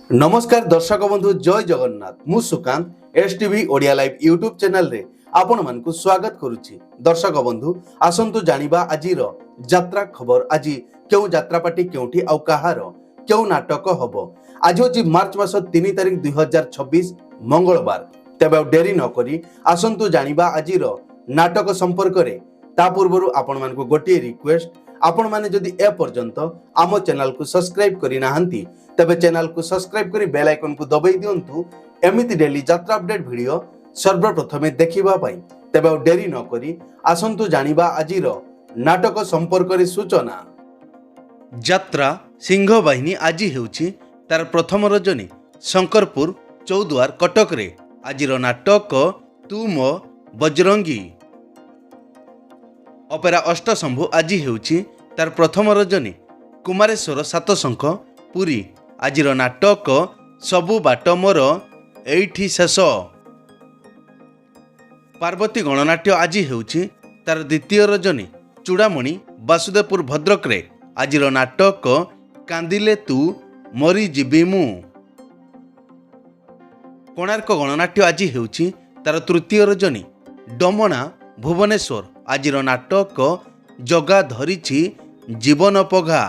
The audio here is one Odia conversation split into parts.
नमस्कार दर्शक बंधु जय जगन्नाथ मु Sukant STV Odia live YouTube channel रे आपण मानकु स्वागत करुछि। दर्शक बंधु आसंतु जानिबा आजिर यात्रा खबर। आज केउ यात्रा पार्टी केउठी आउ कहार केउ नाटक हबो। आज होछि मार्च मास 3 तारिख 2026 मंगलवार। तबे डेरी न करी आसंतु जानिबा आजिर नाटक संपर्क रे। ता पूर्वरु आपण मानकु गोटे रिक्वेस्ट, आपण माने जदि ए पर्यंत आम चैनल को सब्सक्राइब करि नाहंती तबे चैनल को सब्सक्राइब करी बेल आइकन को दबाई दियंतु एमिति डेली यात्रा अपडेट वीडियो सर्वप्रथमे देखिबा पई। तबे डेरी न करी आसंतु जानिबा आजिर नाटक संपर्क रे सूचना। यात्रा सिंह बाहिनी आज हेउछि तार प्रथम रजनी शंकरपुर चौद्वार कटक रे। आजिर नाटक तू मो बजरंगी। अपेरा अष्टशंभु आज हेउछि तार प्रथम रजनी कुमारेश्वर सातशंख पुरी। आजिर नाटक सबु बाट मोर एइठी शेष। पार्वती गणनाट्य आज हेउछि तार द्वितीय रजनी चूड़ामणि वासुदेवपुर भद्रक रे। आजिर नाटक कांदिले तू मरी जीवी मु। कोणार्क गणनाट्य आज हेउछि तार तृतीय रजनी डमणा भुवनेश्वर। आजिर नाटक जगा धरिछि जीवन पघा।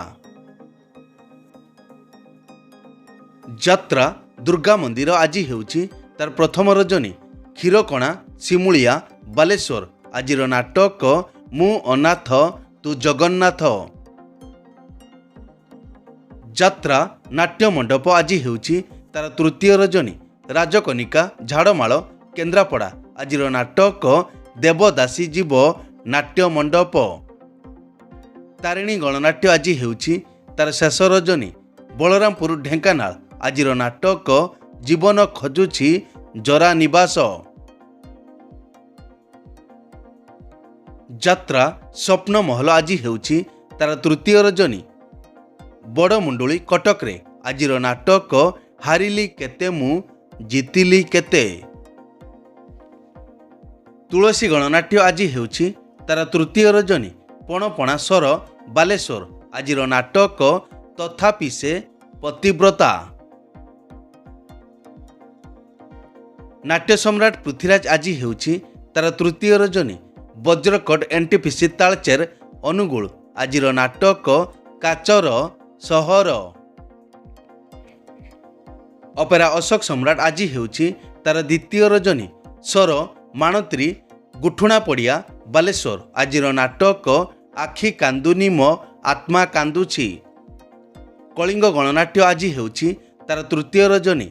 यात्रा दुर्गा मंदिर आज हेउछि तार प्रथम रजनी क्षीरकणा सिमुलिया बालेश्वर। आजिर नाटक मु अनाथ तू जगन्नाथ। यात्रा नाट्य मंडप आज हेउछि तार तृतीय रजनी राजकनिका झाड़माल केन्द्रापड़ा। आजिर नाटक देवदासी जीव नाट्य मंडप। तारिणी गणनाट्य आज हेउछि तार शेष रजनी बलरामपुर ढेंकानाल। आजिर नाटक जीवन खोजुछि जरा निवास। यात्रा स्वप्न महल आज हेउछि तार तृतीय रजनी बड़मुंडुली कटक रे। आजिर नाटक हारिली केते मु जीतिली केते। तुलसी गणनाट्य आज हेउछि तार तृतीय रजनी पणपणा स्वर बालेश्वर। आजिर नाटक तथापि से पतिव्रता। नाट्य सम्राट पृथ्वीराज आज हेउछि तार तृतीय रजनी वज्रकट एनटीपीसी तालचेर अनुगुल। आजिर नाटक काचर सहर। अपेरा अशोक सम्राट आज हेउछि तार द्वितीय रजनी स्वर माणत्री गुठुणा पड़िया बालेश्वर। आजिर नाटक आखि कांदुनी मो आत्मा कांदुछि। कलिंग गणनाट्य आज हेउछि तार तृतीय रजनी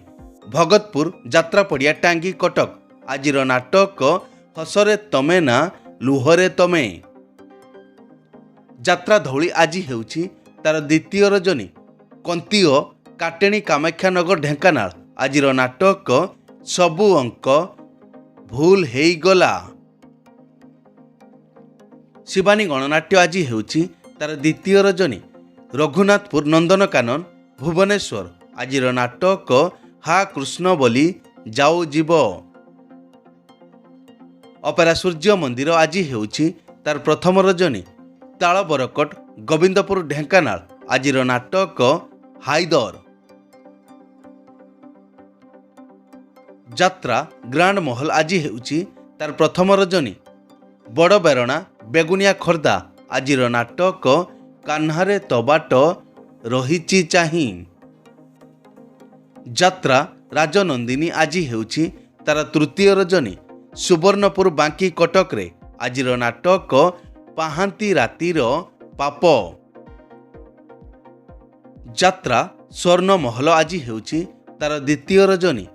भगतपुर यात्रा पड़िया टांगी कटक। आजिर नाटक हसरे तमे ना लुहरे तमे। यात्रा धौली आज हेउछि तार द्वितीय रजनी कंतीय काटेणी कामाख्यानगर ढेंकानाल। आजिर नाटक सबु अंक भूल हेई गला। शिवानी गणनाट्य आज हेउछि तार द्वितीय रजनी रघुनाथपुर नंदनकानन भुवनेश्वर। आजिर नाटक हा कृष्ण बोली जाओ जीव। अपेरा सूर्य मंदिर आज हेउछि तार प्रथम रजनी तालबरकट गोविंदपुर ढेंकानाल। आजिर नाटक हाइदर। यात्रा ग्रांड महल आज हेउछि तार प्रथम रजनी बड़ बेरणा बेगुनिया खोर्धा। आजिर नाटक कान्हारे तबाट रहिछि चाही। यात्रा राजनंदिनी आज हेउछि तार तृतीय रजनी सुवर्णपुर बांकी कटक रे। आजिर नाटक पाहांती रातिर पाप। यात्रा स्वर्ण महल आज हेउछि तार द्वितीय रजनी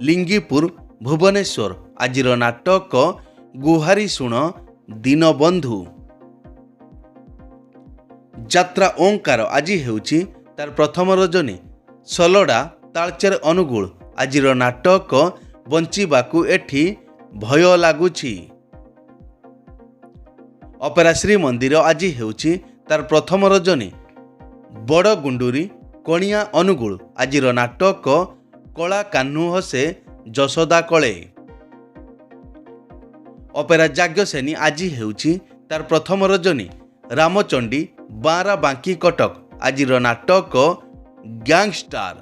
लिंगीपुर भुवनेश्वर। आजिर नाटक गुहारी शुण दीनबंधु। यात्रा ओंकार आज हेउछि तार प्रथम रजनी सलड़ा तालचेर अनुगुल। आजिर नाटक बंचिबाकू एठी भय लागुछि। अपेरा श्री मंदिर आज हेउछि तार प्रथम रजनी बड़ गुंडूरी कणिया अनुगुल। आजिर नाटक कला कान्हू हसे जशोदा कले। अपेरा जाग्यसेनी आज हेउछि तार प्रथम रजनी रामचंडी बारा बांकी कटक। आजिर नाटक गैंगस्टार।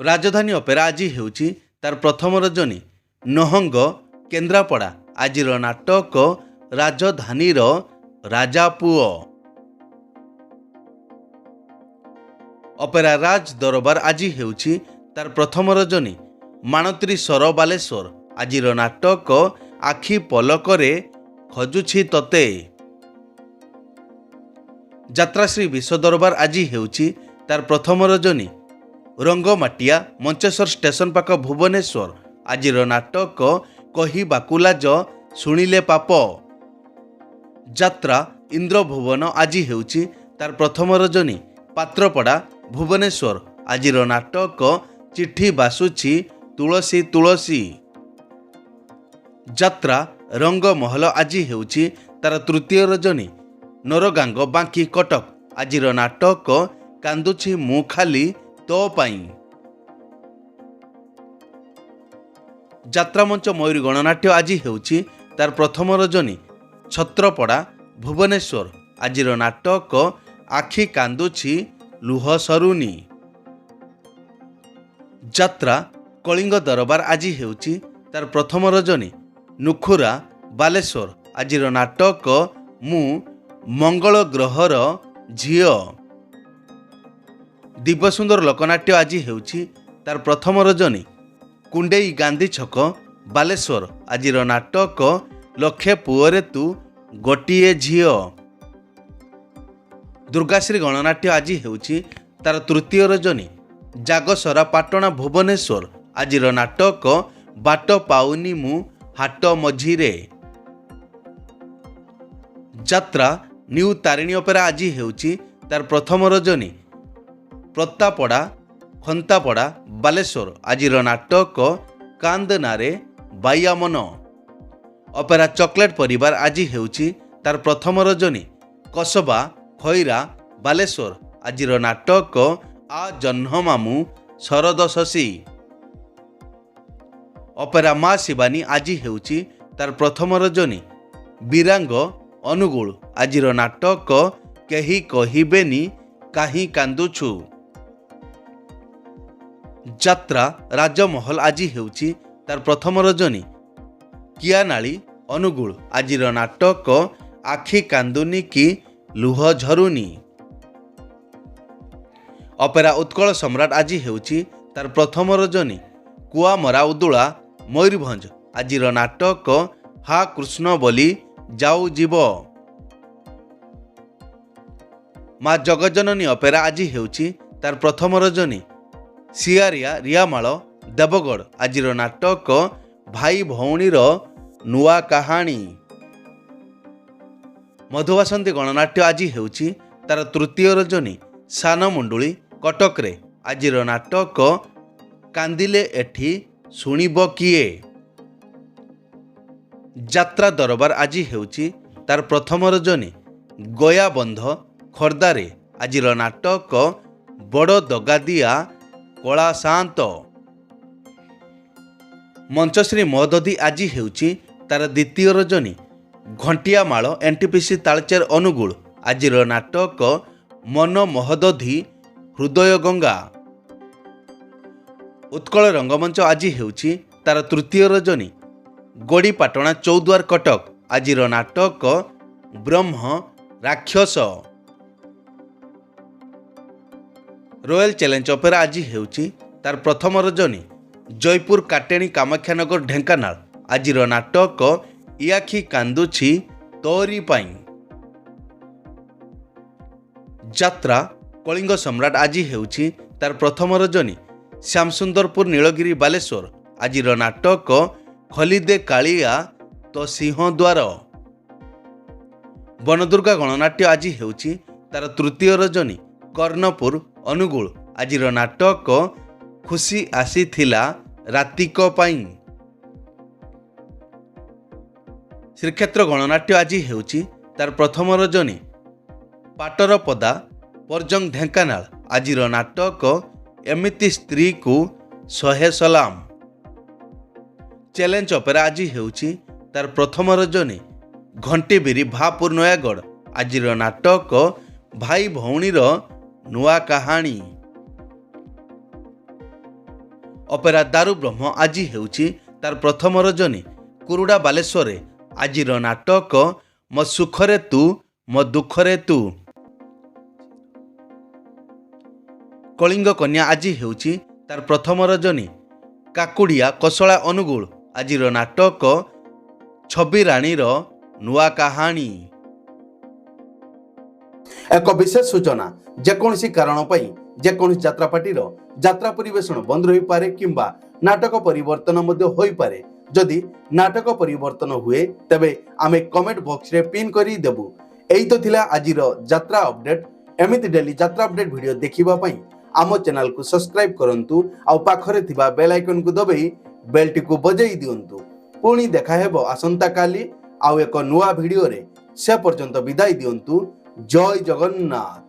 ରାଜଧାନୀ ଅପେରା ଆଜି ହେଉଛି ତାର ପ୍ରଥମ ରଜନୀ। ନହଙ୍ଗ କେନ୍ଦ୍ରାପଡ଼ା ଆଜିର ନାଟକ ରାଜଧାନୀର ରାଜାପୁଅ। ଅପେରା ରାଜ ଦରବାର ଆଜି ହେଉଛି ତାର ପ୍ରଥମ ରଜନୀ। ମାଣତ୍ରୀ ସର ବାଲେଶ୍ୱର ଆଜିର ନାଟକ ଆଖି ପଲକରେ ଖୋଜୁଛି ତତେ। ଯାତ୍ରାଶ୍ରୀ ବିଶ୍ୱ ଦରବାର ଆଜି ହେଉଛି ତାର ପ୍ରଥମ ରଜନୀ। ରଙ୍ଗମାଟିଆ ମଞ୍ଚେଶ୍ୱର ଷ୍ଟେସନ ପାଖ ଭୁବନେଶ୍ୱର ଆଜିର ନାଟକ କହିବାକୁ ଲାଜ ଶୁଣିଲେ ପାପ। ଯାତ୍ରା ଇନ୍ଦ୍ରଭୁବନ ଆଜି ହେଉଛି ତାର ପ୍ରଥମ ରଜନୀ। ପାତ୍ରପଡ଼ା ଭୁବନେଶ୍ୱର ଆଜିର ନାଟକ ଚିଠି ବାସୁଛି ତୁଳସୀ ତୁଳସୀ। ଯାତ୍ରା ରଙ୍ଗମହଲ ଆଜି ହେଉଛି ତାର ତୃତୀୟ ରଜନୀ। ନରଗାଙ୍ଗ ବାଙ୍କି କଟକ ଆଜିର ନାଟକ କାନ୍ଦୁଛି ମୁଁ ଖାଲି ତୋ ପାଇଁ। ଯାତ୍ରାମଞ୍ଚ ମୟୂରୀ ଗଣନାଟ୍ୟ ଆଜି ହେଉଛି ତାର ପ୍ରଥମ ରଜନୀ। ଛତ୍ରପଡ଼ା ଭୁବନେଶ୍ୱର ଆଜିର ନାଟକ ଆଖି କାନ୍ଦୁଛି ଲୁହ ସରୁନି। ଯାତ୍ରା କଳିଙ୍ଗ ଦରବାର ଆଜି ହେଉଛି ତାର ପ୍ରଥମ ରଜନୀ। ନୁଖୁରା ବାଲେଶ୍ୱର ଆଜିର ନାଟକ ମୁଁ ମଙ୍ଗଳ ଗ୍ରହର ଝିଅ। ଦିବ୍ୟସୁନ୍ଦର ଲୋକନାଟ୍ୟ ଆଜି ହେଉଛି ତାର ପ୍ରଥମ ରଜନୀ। କୁଣ୍ଡେଇ ଗାନ୍ଧୀ ଛକ ବାଲେଶ୍ୱର ଆଜିର ନାଟକ ଲକ୍ଷେ ପୁଅରେ ତୁ ଗୋଟିଏ ଝିଅ। ଦୁର୍ଗାଶ୍ରୀ ଗଣନାଟ୍ୟ ଆଜି ହେଉଛି ତାର ତୃତୀୟ ରଜନୀ। ଜାଗସରା ପାଟଣା ଭୁବନେଶ୍ୱର ଆଜିର ନାଟକ ବାଟ ପାଉନି ମୁଁ ହାଟ ମଝିରେ। ଯାତ୍ରା ନ୍ୟୁ ତାରିଣୀ ଅପେରା ଆଜି ହେଉଛି ତାର ପ୍ରଥମ ରଜନୀ। ପ୍ରତାପଡ଼ା ଖନ୍ତାପଡ଼ା ବାଲେଶ୍ୱର ଆଜିର ନାଟକ କାନ୍ଦନାରେ ବାୟାମନ। ଅପେରା ଚକୋଲେଟ୍ ପରିବାର ଆଜି ହେଉଛି ତାର ପ୍ରଥମ ରଜନୀ। କସବା ଖଇରା ବାଲେଶ୍ୱର ଆଜିର ନାଟକ ଆ ଜହ୍ନ ମାମୁଁ ଶରଦ ଶଶୀ। ଅପେରା ମା ଶିବାନୀ ଆଜି ହେଉଛି ତାର ପ୍ରଥମ ରଜନୀ। ବିରାଙ୍ଗ ଅନୁଗୁଳ ଆଜିର ନାଟକ କେହି କହିବେନି କାହିଁ କାନ୍ଦୁଛୁ। ଯାତ୍ରା ରାଜମହଲ ଆଜି ହେଉଛି ତାର ପ୍ରଥମ ରଜନୀ। କିଆନାଳି ଅନୁଗୁଳ ଆଜିର ନାଟକ ଆଖି କାନ୍ଦୁନି କି ଲୁହ ଝରୁନି। ଅପେରା ଉତ୍କଳ ସମ୍ରାଟ ଆଜି ହେଉଛି ତାର ପ୍ରଥମ ରଜନୀ। କୁଆମରା ଉଦୁଳା ମୟୂରଭଞ୍ଜ ଆଜିର ନାଟକ ହା କୃଷ୍ଣ ବୋଲି ଯାଉ ଯିବ। ମା ଜଗଜନନୀ ଅପେରା ଆଜି ହେଉଛି ତାର ପ୍ରଥମ ରଜନୀ। ସିଆରିଆ ରିଆମାଳ ଦେବଗଡ଼ ଆଜିର ନାଟକ ଭାଇ ଭଉଣୀର ନୂଆ କାହାଣୀ। ମଧୁବାସନ୍ତୀ ଗଣନାଟ୍ୟ ଆଜି ହେଉଛି ତାର ତୃତୀୟ ରଜନୀ। ସାନମୁଣ୍ଡୁଳି କଟକରେ ଆଜିର ନାଟକ କାନ୍ଦିଲେ ଏଠି ଶୁଣିବ କିଏ। ଯାତ୍ରା ଦରବାର ଆଜି ହେଉଛି ତାର ପ୍ରଥମ ରଜନୀ। ଗୟାବନ୍ଧ ଖୋର୍ଦ୍ଧାରେ ଆଜିର ନାଟକ ବଡ଼ ଦଗାଦିଆ କଳା ସାନ୍ତ। ମଞ୍ଚଶ୍ରୀ ମହୋଦଧି ଆଜି ହେଉଛି ତାର ଦ୍ୱିତୀୟ ରଜନୀ। ଘଣ୍ଟିଆମାଳ ଏନ୍ଟିପିସି ତାଳଚେର ଅନୁଗୁଳ ଆଜିର ନାଟକ ମନ ମହୋଦଧି ହୃଦୟ ଗଙ୍ଗା। ଉତ୍କଳ ରଙ୍ଗମଞ୍ଚ ଆଜି ହେଉଛି ତାର ତୃତୀୟ ରଜନୀ। ଗୋଡ଼ିପାଟଣା ଚୌଦ୍ୱାର କଟକ ଆଜିର ନାଟକ ବ୍ରହ୍ମ ରାକ୍ଷସ। ରୟାଲ ଚ୍ୟାଲେଞ୍ଜ ଅପେରା ଆଜି ହେଉଛି ତାର ପ୍ରଥମ ରଜନୀ। ଜୟପୁର କାଟେଣୀ କାମାକ୍ଷାନଗର ଢେଙ୍କାନାଳ ଆଜିର ନାଟକ ଇଆଖି କାନ୍ଦୁଛି ତୋରି ପାଇଁ। ଯାତ୍ରା କଳିଙ୍ଗ ସମ୍ରାଟ ଆଜି ହେଉଛି ତାର ପ୍ରଥମ ରଜନୀ। ଶ୍ୟାମସୁନ୍ଦରପୁର ନୀଳଗିରି ବାଲେଶ୍ୱର ଆଜିର ନାଟକ ଖଲିଦେ କାଳିଆ ତ ସିଂହ ଦ୍ୱାର। ବନଦୁର୍ଗା ଗଣନାଟ୍ୟ ଆଜି ହେଉଛି ତାର ତୃତୀୟ ରଜନୀ। କର୍ଣ୍ଣପୁର ଅନୁଗୁଳ ଆଜିର ନାଟକ ଖୁସି ଆସିଥିଲା ରାତିକ ପାଇଁ। ଶ୍ରୀକ୍ଷେତ୍ର ଗଣନାଟ୍ୟ ଆଜି ହେଉଛି ତାର ପ୍ରଥମ ରଜନୀ। ପାଟରପଦା ପର୍ଜଙ୍ଗ ଢେଙ୍କାନାଳ ଆଜିର ନାଟକ ଏମିତି ସ୍ତ୍ରୀକୁ ଶହେ ସଲାମ। ଚ୍ୟାଲେଞ୍ଜ ଅପେରା ଆଜି ହେଉଛି ତାର ପ୍ରଥମ ରଜନୀ। ଘଣ୍ଟିବିରି ଭାପୁର ନୟାଗଡ଼ ଆଜିର ନାଟକ ଭାଇ ଭଉଣୀର ନୂଆ କାହାଣୀ। ଅପେରା ଦାରୁ ବ୍ରହ୍ମ ଆଜି ହେଉଛି ତାର ପ୍ରଥମ ରଜନୀ। କୁରୁଡ଼ା ବାଲେଶ୍ୱରରେ ଆଜିର ନାଟକ ମୋ ସୁଖରେ ତୁ ମୋ ଦୁଃଖରେ ତୁ। କଳିଙ୍ଗ କନ୍ୟା ଆଜି ହେଉଛି ତାର ପ୍ରଥମ ରଜନୀ। କାକୁଡ଼ିଆ କୋଶଳା ଅନୁଗୁଳ ଆଜିର ନାଟକ ଛବି ରାଣୀର ନୂଆ କାହାଣୀ। ଏକ ବିଶେଷ ସୂଚନା, ଯେକୌଣସି କାରଣ ପାଇଁ ଯେକୌଣସି ଯାତ୍ରାପାର୍ଟିର ଯାତ୍ରା ପରିବେଷଣ ବନ୍ଦ ରହିପାରେ କିମ୍ବା ନାଟକ ପରିବର୍ତ୍ତନ ମଧ୍ୟ ହୋଇପାରେ। ଯଦି ନାଟକ ପରିବର୍ତ୍ତନ ହୁଏ ତେବେ ଆମେ କମେଣ୍ଟ ବକ୍ସରେ ପିନ୍ କରି ଦେବୁ। ଏଇ ତ ଥିଲା ଆଜିର ଯାତ୍ରା ଅପଡେଟ୍। ଏମିତି ଡେଲି ଯାତ୍ରା ଅପଡେଟ୍ ଭିଡ଼ିଓ ଦେଖିବା ପାଇଁ ଆମ ଚ୍ୟାନେଲକୁ ସବସ୍କ୍ରାଇବ କରନ୍ତୁ ଆଉ ପାଖରେ ଥିବା ବେଲ୍ ଆଇକନକୁ ଦବାଇ ବେଲଟିକୁ ବଜାଇ ଦିଅନ୍ତୁ। ପୁଣି ଦେଖା ହେବ ଆସନ୍ତାକାଲି ଆଉ ଏକ ନୂଆ ଭିଡ଼ିଓରେ। ସେ ପର୍ଯ୍ୟନ୍ତ ବିଦାୟ ଦିଅନ୍ତୁ। ଜୟ ଜଗନ୍ନାଥ।